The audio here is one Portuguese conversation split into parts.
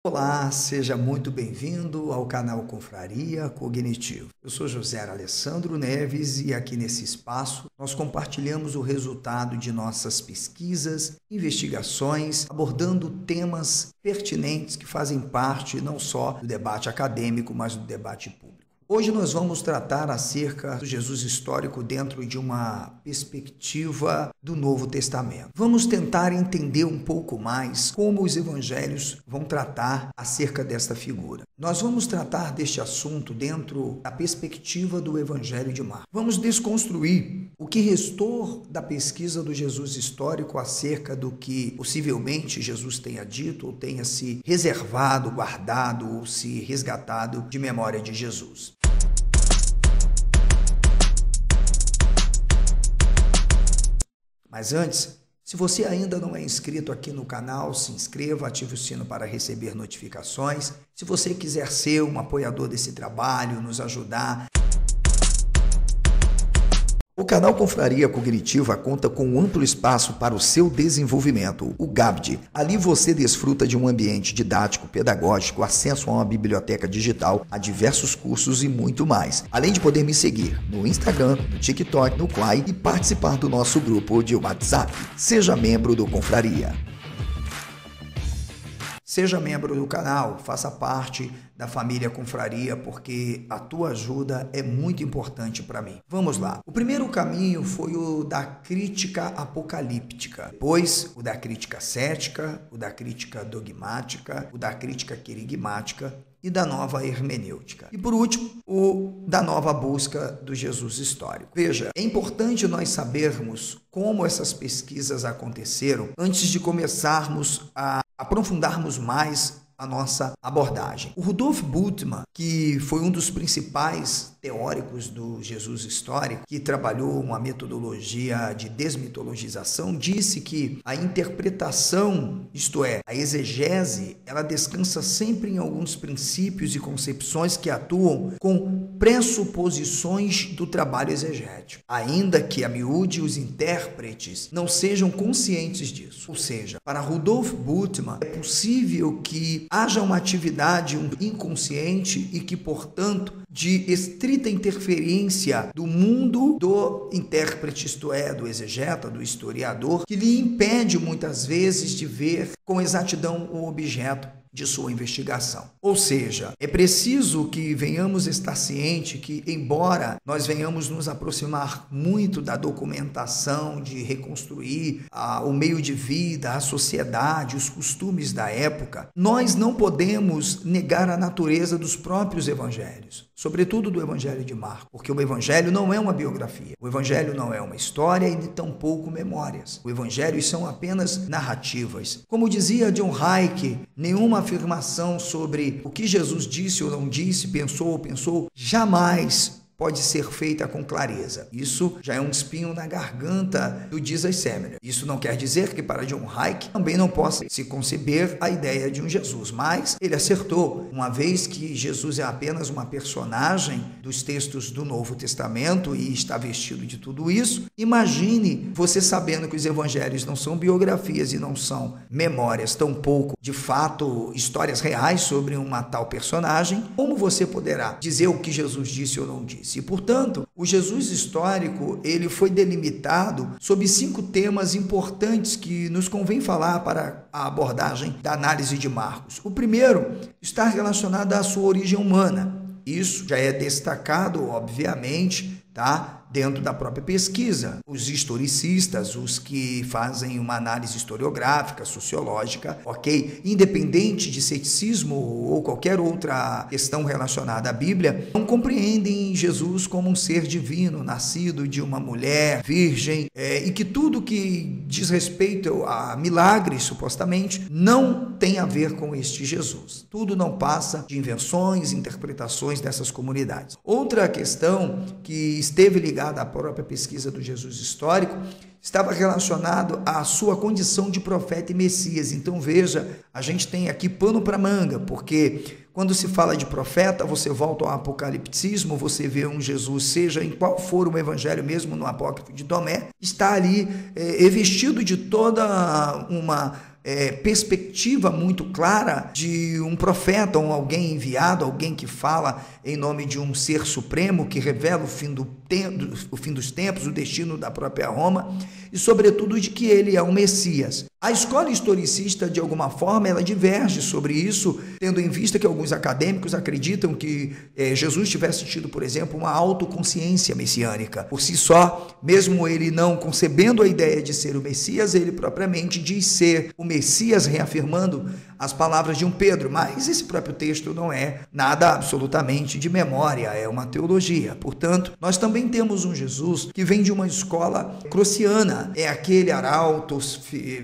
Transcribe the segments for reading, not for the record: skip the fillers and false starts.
Olá, seja muito bem-vindo ao canal Confraria Cognitivo. Eu sou José Alessandro Neves e aqui nesse espaço nós compartilhamos o resultado de nossas pesquisas, investigações, abordando temas pertinentes que fazem parte não só do debate acadêmico, mas do debate público. Hoje nós vamos tratar acerca do Jesus histórico dentro de uma perspectiva do Novo Testamento. Vamos tentar entender um pouco mais como os evangelhos vão tratar acerca desta figura. Nós vamos tratar deste assunto dentro da perspectiva do Evangelho de Marcos. Vamos desconstruir o que restou da pesquisa do Jesus histórico acerca do que possivelmente Jesus tenha dito ou tenha se reservado, guardado ou se resgatado de memória de Jesus. Mas antes, se você ainda não é inscrito aqui no canal, se inscreva, ative o sino para receber notificações. Se você quiser ser um apoiador desse trabalho, nos ajudar. O canal Confraria Cognitiva conta com um amplo espaço para o seu desenvolvimento, o GABD. Ali você desfruta de um ambiente didático, pedagógico, acesso a uma biblioteca digital, a diversos cursos e muito mais. Além de poder me seguir no Instagram, no TikTok, no Quai e participar do nosso grupo de WhatsApp. Seja membro do Confraria. Seja membro do canal, faça parte da família Confraria, porque a tua ajuda é muito importante para mim. Vamos lá. O primeiro caminho foi o da crítica apocalíptica, depois o da crítica cética, o da crítica dogmática, o da crítica querigmática e da nova hermenêutica. E por último, o da nova busca do Jesus histórico. Veja, é importante nós sabermos como essas pesquisas aconteceram antes de começarmos a aprofundarmos mais a nossa abordagem. O Rudolf Bultmann, que foi um dos principais teóricos do Jesus histórico, que trabalhou uma metodologia de desmitologização, disse que a interpretação, isto é, a exegese, ela descansa sempre em alguns princípios e concepções que atuam com pressuposições do trabalho exegético, ainda que a miúde os intérpretes não sejam conscientes disso. Ou seja, para Rudolf Bultmann, é possível que haja uma atividade inconsciente e que, portanto, de estrita interferência do mundo do intérprete, isto é, do exegeta, do historiador, que lhe impede muitas vezes de ver com exatidão o objeto de sua investigação. Ou seja, é preciso que venhamos estar ciente que, embora nós venhamos nos aproximar muito da documentação, de reconstruir o meio de vida, a sociedade, os costumes da época, nós não podemos negar a natureza dos próprios evangelhos, sobretudo do Evangelho de Marcos, porque o Evangelho não é uma biografia, o Evangelho não é uma história e tampouco memórias. O Evangelho são apenas narrativas. Como dizia John Hayek, nenhuma afirmação sobre o que Jesus disse ou não disse, pensou ou pensou, jamais pode ser feita com clareza. Isso já é um espinho na garganta do Jesus Seminar. Isso não quer dizer que para John Hayek também não possa se conceber a ideia de um Jesus, mas ele acertou, uma vez que Jesus é apenas uma personagem dos textos do Novo Testamento e está vestido de tudo isso. Imagine você sabendo que os evangelhos não são biografias e não são memórias, tampouco, de fato, histórias reais sobre uma tal personagem. Como você poderá dizer o que Jesus disse ou não disse? E, portanto, o Jesus histórico, ele foi delimitado sob 5 temas importantes que nos convém falar para a abordagem da análise de Marcos. O primeiro está relacionado à sua origem humana. Isso já é destacado, obviamente, dentro da própria pesquisa. Os historicistas, os que fazem uma análise historiográfica, sociológica, independente de ceticismo ou qualquer outra questão relacionada à Bíblia, não compreendem Jesus como um ser divino, nascido de uma mulher virgem, e que tudo que diz respeito a milagres, supostamente, não tem a ver com este Jesus. Tudo não passa de invenções, interpretações dessas comunidades. Outra questão que esteve ligada à própria pesquisa do Jesus histórico estava relacionado à sua condição de profeta e Messias. Então veja, a gente tem aqui pano para manga, porque quando se fala de profeta, você volta ao apocalipticismo, você vê um Jesus, seja em qual for o evangelho, mesmo no apócrifo de Tomé, está ali revestido de toda uma perspectiva muito clara de um profeta ou alguém enviado, alguém que fala em nome de um ser supremo que revela o fim dos tempos, o destino da própria Roma e, sobretudo, de que ele é o Messias. A escola historicista, de alguma forma, ela diverge sobre isso, tendo em vista que alguns acadêmicos acreditam que Jesus tivesse tido, por exemplo, uma autoconsciência messiânica. Por si só, mesmo ele não concebendo a ideia de ser o Messias, ele propriamente diz ser o Messias, reafirmando as palavras de um Pedro, mas esse próprio texto não é nada absolutamente de memória, é uma teologia. Portanto, nós também temos um Jesus que vem de uma escola crociana, é aquele arauto,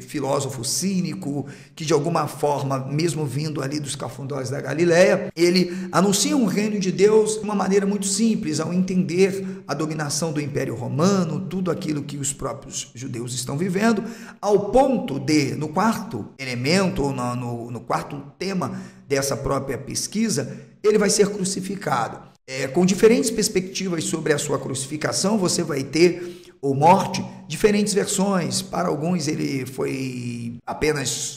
filósofo cínico, que de alguma forma, mesmo vindo ali dos cafundós da Galileia, ele anuncia um reino de Deus de uma maneira muito simples, ao entender a dominação do Império Romano, tudo aquilo que os próprios judeus estão vivendo, ao ponto de, no quarto elemento, ou no quarto tema dessa própria pesquisa, ele vai ser crucificado. Com diferentes perspectivas sobre a sua crucificação, você vai ter, ou morte, diferentes versões. Para alguns ele foi apenas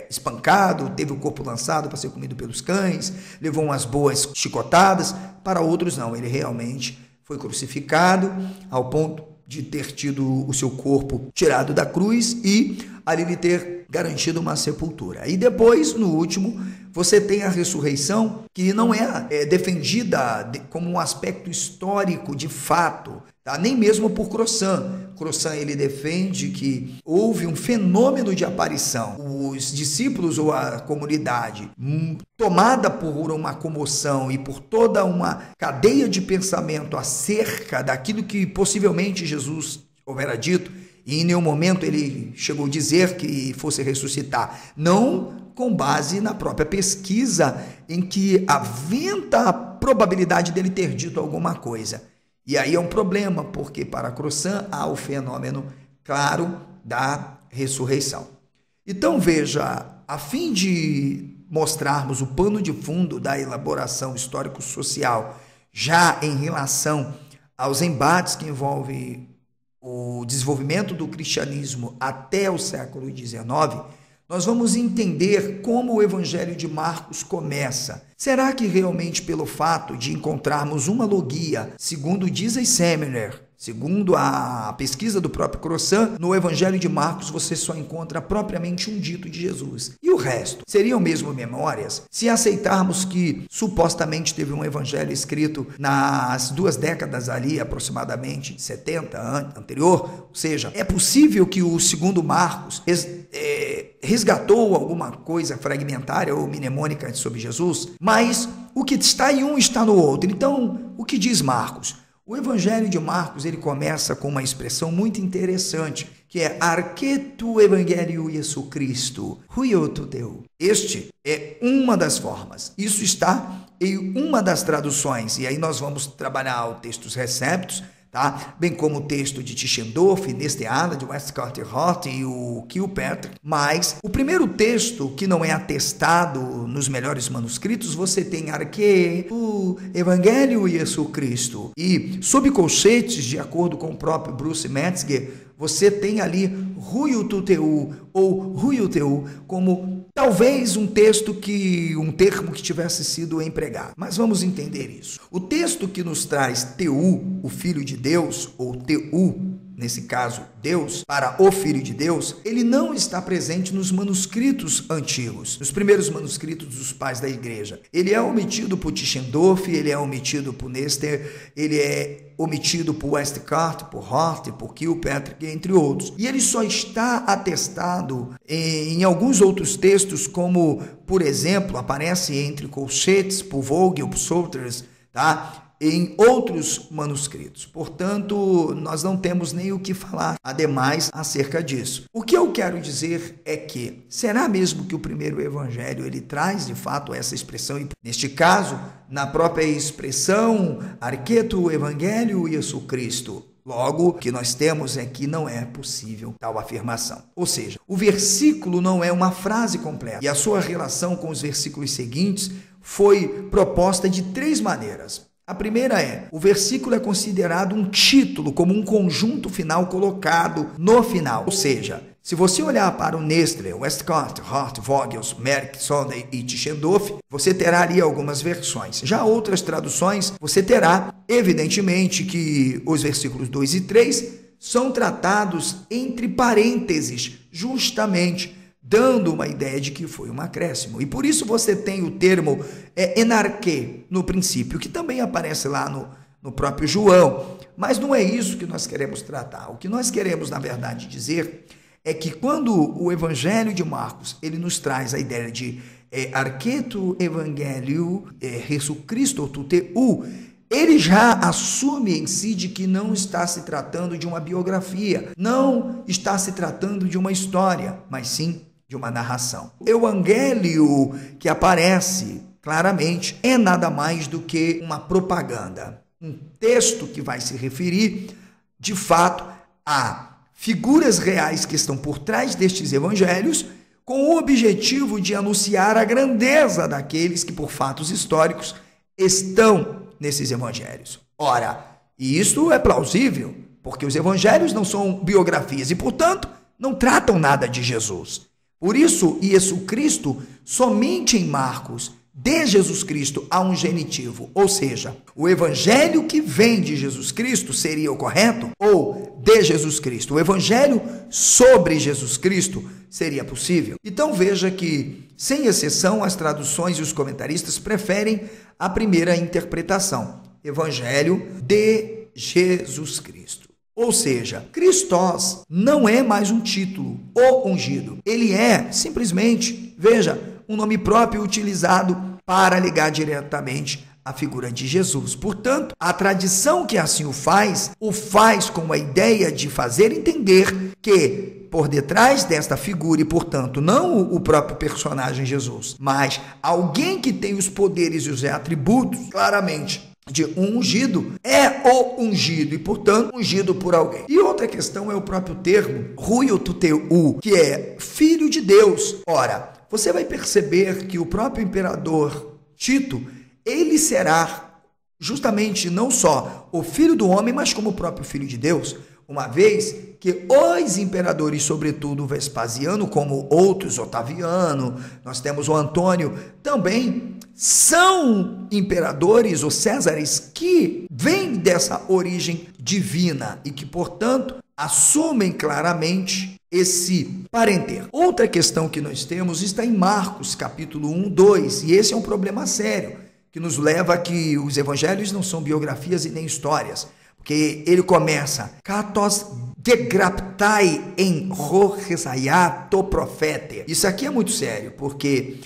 espancado, teve o corpo lançado para ser comido pelos cães, levou umas boas chicotadas. Para outros não, ele realmente foi crucificado ao ponto de ter tido o seu corpo tirado da cruz e ali lhe ter garantido uma sepultura. E depois, no último, você tem a ressurreição, que não é defendida como um aspecto histórico de fato, tá? Nem mesmo por Crossan. Crossan, ele defende que houve um fenômeno de aparição. Os discípulos ou a comunidade, tomada por uma comoção e por toda uma cadeia de pensamento acerca daquilo que possivelmente Jesus houvera dito, e em nenhum momento ele chegou a dizer que fosse ressuscitar, não com base na própria pesquisa, em que aventa a probabilidade dele ter dito alguma coisa. E aí é um problema, porque para Crossan há o fenômeno claro da ressurreição. Então veja, a fim de mostrarmos o pano de fundo da elaboração histórico-social, já em relação aos embates que envolvem o desenvolvimento do cristianismo até o século XIX, nós vamos entender como o Evangelho de Marcos começa. Será que realmente pelo fato de encontrarmos uma logia, segundo diz Eisenmenger, segundo a pesquisa do próprio Crossan, no Evangelho de Marcos você só encontra propriamente um dito de Jesus. E o resto? Seriam mesmo memórias? Se aceitarmos que supostamente teve um evangelho escrito nas 2 décadas ali, aproximadamente 70 anterior, ou seja, é possível que o segundo Marcos resgatou alguma coisa fragmentária ou mnemônica sobre Jesus, mas o que está em um está no outro. Então, o que diz Marcos? O Evangelho de Marcos, ele começa com uma expressão muito interessante, que é Arquetu Evangelho Jesu Cristo, huiotu teu. Este é uma das formas. Isso está em uma das traduções, e aí nós vamos trabalhar os textos receptos, tá? Bem como o texto de Tischendorf, Nesteala, de Westcott e Hort e o Kilpatrick. Mas o primeiro texto, que não é atestado nos melhores manuscritos, você tem Arque, o Evangelho Jesu Cristo. E sob colchetes, de acordo com o próprio Bruce Metzger, você tem ali huiotu teu ou huioteu como talvez um termo que tivesse sido empregado. Mas vamos entender isso. O texto que nos traz teu, o Filho de Deus, ou teu, nesse caso, Deus, para o Filho de Deus, ele não está presente nos manuscritos antigos, nos primeiros manuscritos dos pais da igreja. Ele é omitido por Tischendorf, ele é omitido por Nestor, ele é omitido por Westcott, por Hort, por Kilpatrick, entre outros. E ele só está atestado em alguns outros textos, como, por exemplo, aparece entre colchetes, por Vogel, por Souters, tá? Em outros manuscritos. Portanto, nós não temos nem o que falar ademais acerca disso. O que eu quero dizer é que, será mesmo que o primeiro evangelho ele traz de fato essa expressão? E, neste caso, na própria expressão Arquetu Evangelho Jesu Cristo. Logo, o que nós temos é que não é possível tal afirmação. Ou seja, o versículo não é uma frase completa. E a sua relação com os versículos seguintes foi proposta de 3 maneiras. A primeira é, o versículo é considerado um título, como um conjunto final colocado no final. Ou seja, Se você olhar para o Nestle, Westcott, Hart, Vogels, Merck, Sondheim e Tischendorf, você terá ali algumas versões. Já outras traduções, você terá, evidentemente, que os versículos 2 e 3 são tratados entre parênteses, justamente dando uma ideia de que foi um acréscimo. E por isso você tem o termo enarque no princípio, que também aparece lá no próprio João. Mas não é isso que nós queremos tratar. O que nós queremos, na verdade, dizer é que quando o Evangelho de Marcos ele nos traz a ideia de arqueto evangelio Jesu Cristo tuteu, ele já assume em si de que não está se tratando de uma biografia, não está se tratando de uma história, mas sim de uma narração. O evangelho que aparece claramente é nada mais do que uma propaganda, um texto que vai se referir, de fato, a figuras reais que estão por trás destes evangelhos, com o objetivo de anunciar a grandeza daqueles que, por fatos históricos, estão nesses evangelhos. Ora, isso é plausível, porque os evangelhos não são biografias e, portanto, não tratam nada de Jesus. Por isso, Jesus Cristo, somente em Marcos, de Jesus Cristo há um genitivo, ou seja, o evangelho que vem de Jesus Cristo seria o correto, ou de Jesus Cristo. O evangelho sobre Jesus Cristo seria possível. Então veja que, sem exceção, as traduções e os comentaristas preferem a primeira interpretação, evangelho de Jesus Cristo. Ou seja, Christos não é mais um título, o ungido. Ele é simplesmente, veja, um nome próprio utilizado para ligar diretamente à figura de Jesus. Portanto, a tradição que assim o faz com a ideia de fazer entender que por detrás desta figura, e portanto não o próprio personagem Jesus, mas alguém que tem os poderes e os atributos claramente de um ungido, é o ungido e, portanto, ungido por alguém. E outra questão é o próprio termo, Huio Tuteu, que é filho de Deus. Ora, você vai perceber que o próprio imperador Tito, ele será justamente não só o filho do homem, mas como o próprio filho de Deus, uma vez que os imperadores, sobretudo o Vespasiano, como outros, Otaviano, nós temos o Antônio, também são imperadores ou césares que vêm dessa origem divina e que, portanto, assumem claramente esse parentesco. Outra questão que nós temos está em Marcos, capítulo 1, 2, e esse é um problema sério, que nos leva a que os evangelhos não são biografias e nem histórias, porque ele começa, katos degraptai en to profete. Isso aqui é muito sério, porque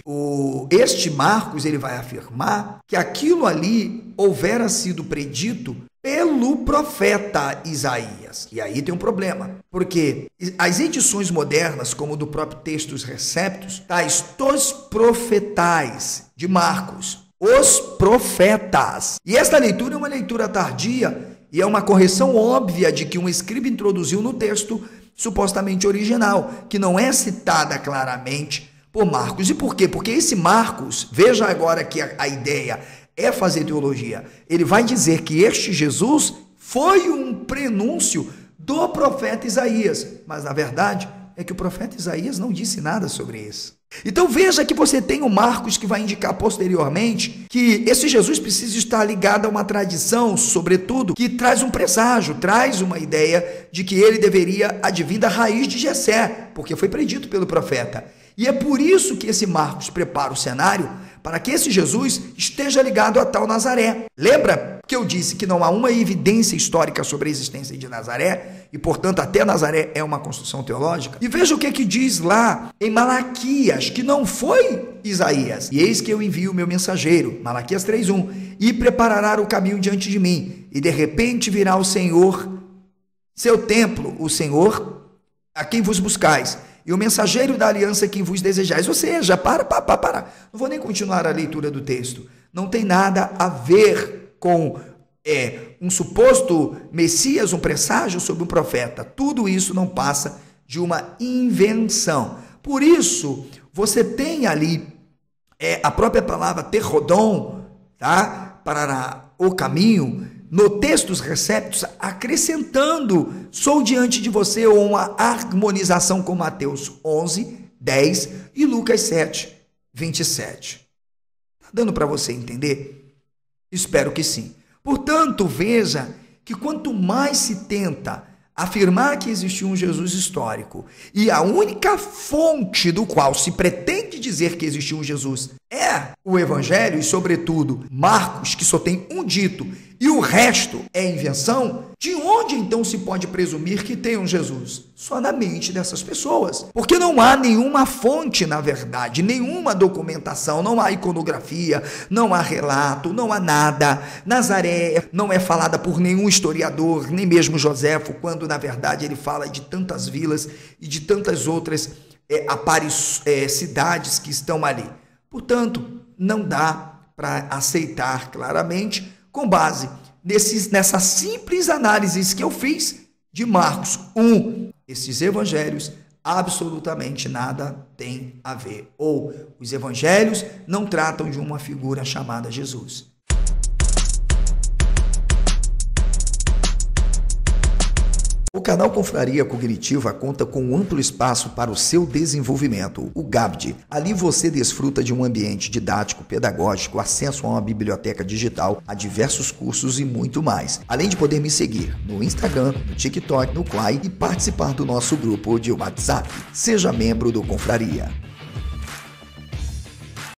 este Marcos ele vai afirmar que aquilo ali houvera sido predito pelo profeta Isaías. E aí tem um problema, porque as edições modernas, como do próprio Textus Receptus, tais tos profetais de Marcos, os profetas. E esta leitura é uma leitura tardia e é uma correção óbvia de que um escriba introduziu no texto supostamente original, que não é citada claramente por Marcos. E por quê? Porque esse Marcos, veja agora que a ideia é fazer teologia, ele vai dizer que este Jesus foi um prenúncio do profeta Isaías, mas na verdade é que o profeta Isaías não disse nada sobre isso. Então veja que você tem o Marcos que vai indicar posteriormente que esse Jesus precisa estar ligado a uma tradição, sobretudo, que traz um presságio, traz uma ideia de que ele deveria advir da raiz de Jessé, porque foi predito pelo profeta. E é por isso que esse Marcos prepara o cenário para que esse Jesus esteja ligado a tal Nazaré. Lembra que eu disse que não há uma evidência histórica sobre a existência de Nazaré e, portanto, até Nazaré é uma construção teológica? E veja o que diz lá em Malaquias, que não foi Isaías. E eis que eu envio o meu mensageiro, Malaquias 3:1, e preparará o caminho diante de mim. E de repente virá o Senhor, seu templo, o Senhor a quem vos buscais, e o mensageiro da aliança quem vos desejais. Ou seja, para. Não vou nem continuar a leitura do texto. Não tem nada a ver com um suposto Messias, um presságio sobre um profeta. Tudo isso não passa de uma invenção. Por isso, você tem ali a própria palavra terrodon, tá? Para o caminho, no textos receptos, acrescentando sou diante de você ou uma harmonização com Mateus 11, 10 e Lucas 7, 27. Está dando para você entender? Espero que sim. Portanto, veja que quanto mais se tenta afirmar que existiu um Jesus histórico e a única fonte do qual se pretende dizer que existiu um Jesus é o Evangelho e, sobretudo, Marcos, que só tem um dito e o resto é invenção, de onde então se pode presumir que tem um Jesus? Só na mente dessas pessoas. Porque não há nenhuma fonte, na verdade, nenhuma documentação, não há iconografia, não há relato, não há nada. Nazaré não é falada por nenhum historiador, nem mesmo Joséfo, quando na verdade ele fala de tantas vilas e de tantas outras cidades que estão ali. Portanto, não dá para aceitar claramente, com base nessa simples análise que eu fiz de Marcos 1. Esses evangelhos absolutamente nada têm a ver. Ou os evangelhos não tratam de uma figura chamada Jesus. O canal Confraria Cognitiva conta com um amplo espaço para o seu desenvolvimento, o GABD. Ali você desfruta de um ambiente didático, pedagógico, acesso a uma biblioteca digital, a diversos cursos e muito mais. Além de poder me seguir no Instagram, no TikTok, no Quai e participar do nosso grupo de WhatsApp. Seja membro do Confraria.